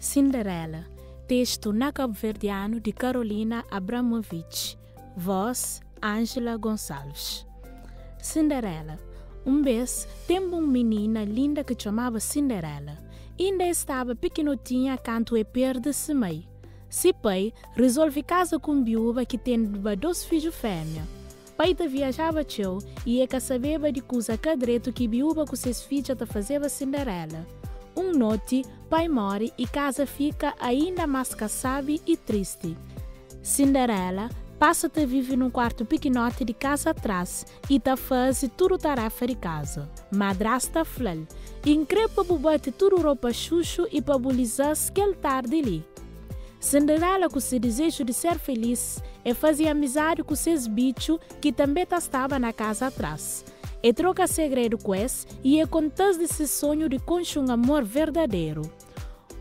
Cinderela, texto na cabo-verdiano de Carolina Abramovich, voz Ângela Gonçalves. Cinderela. Vez, tem uma menina linda que chamava Cinderela. Ainda estava pequenotinha quando perde-se mãe. Se pai resolve casar com viúva que tem 2 filhos fêmeas. Pai viajava teu e que sabia de coisa cadreto que viúva com seus filhos te fazia Cinderela. Noite, pai morre e casa fica ainda mais cansada e triste. Cinderela passa a viver num quarto pequenote de casa atrás e faz tudo tarefa de casa. Madrasta flal, increpa bubate tudo roupa chuchu e pabulizar aquele tarde ali. Cinderela, com seu desejo de ser feliz, fazia amizade com seus bichos que também estavam na casa atrás. Troca segredo com eles e conta desse sonho de construir um amor verdadeiro.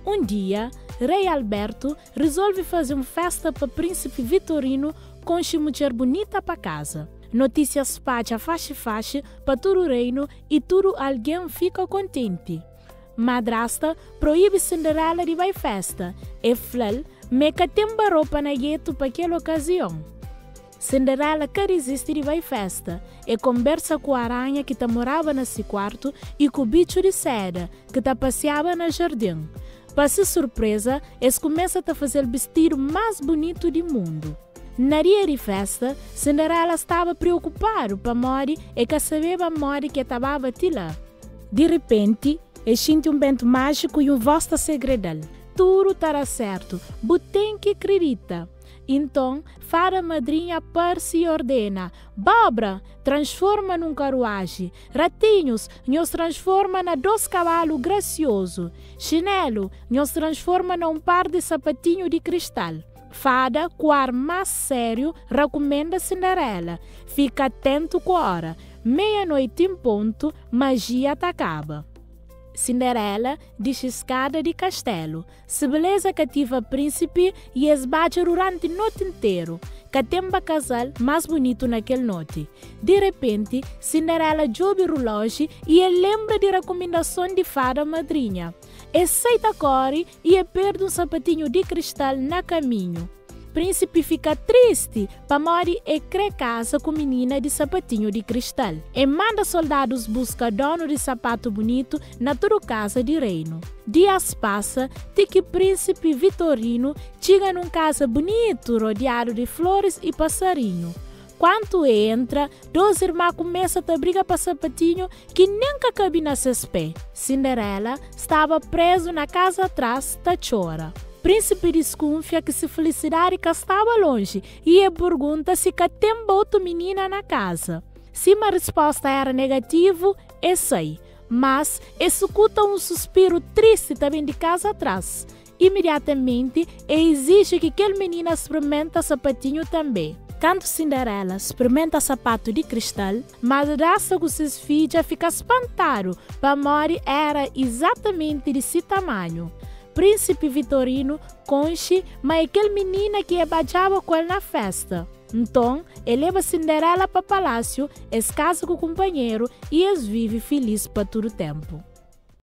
Um dia, Rei Alberto resolve fazer uma festa para o príncipe Vitorino com uma mulher bonita para casa. Notícias espalham faixa para todo o reino e todo alguém fica contente. Madrasta proíbe Cinderela de ir à festa e fala que tem roupa na gueto para aquela ocasião. Cinderela quer resistir de ir à festa e conversa com a aranha que morava nesse quarto e com o bicho de seda que passeava no jardim. Para sua surpresa, eles começam a fazer o vestido mais bonito do mundo. Na dia de festa, Cinderela estava preocupada para Mori e que sabia Mori que estava lá. De repente, ele sente um vento mágico e voz segredal. Tudo estará certo, tem que acreditar. Então, fada madrinha Percy e ordena: Bárbara, transforma num carruagem. Ratinhos, nos transforma na 2 cavalos graciosos. Chinelo, nos transforma num par de sapatinho de cristal. Fada, com ar mais sério, recomenda Cinderela: fica atento com a hora. Meia-noite em ponto, magia acaba. Cinderela desce escada de castelo. Se beleza cativa príncipe e esbate durante a noite inteira. Catemba casal mais bonito naquela noite. De repente, Cinderela joga o relógio e lembra de recomendação de fada madrinha. Aceita a corre e perde um sapatinho de cristal na caminho. Príncipe fica triste para Mori e crê casa com menina de sapatinho de cristal. E manda soldados buscar dono de sapato bonito na toda casa de reino. Dias passa, até que príncipe Vitorino chega num casa bonito rodeado de flores e passarinho. Quando entra, 2 irmãs começam a brigar para sapatinho que nunca cabe nas seus pés. Cinderela estava preso na casa atrás da chora. Príncipe desconfia que se felicidade que estava longe e pergunta se tem outra menina na casa. Se a resposta era negativa, sai, mas escuta um suspiro triste também de casa atrás. Imediatamente, exige que aquela menina experimente sapatinho também. Quando Cinderela experimenta sapato de cristal, madrasta com seus filhos fica espantado, para Mori era exatamente desse tamanho. Príncipe Vitorino conche, mas aquela menina que baixava com ele na festa. Então, ele leva Cinderela para o palácio, casa com o companheiro e eles vivem felizes para todo o tempo.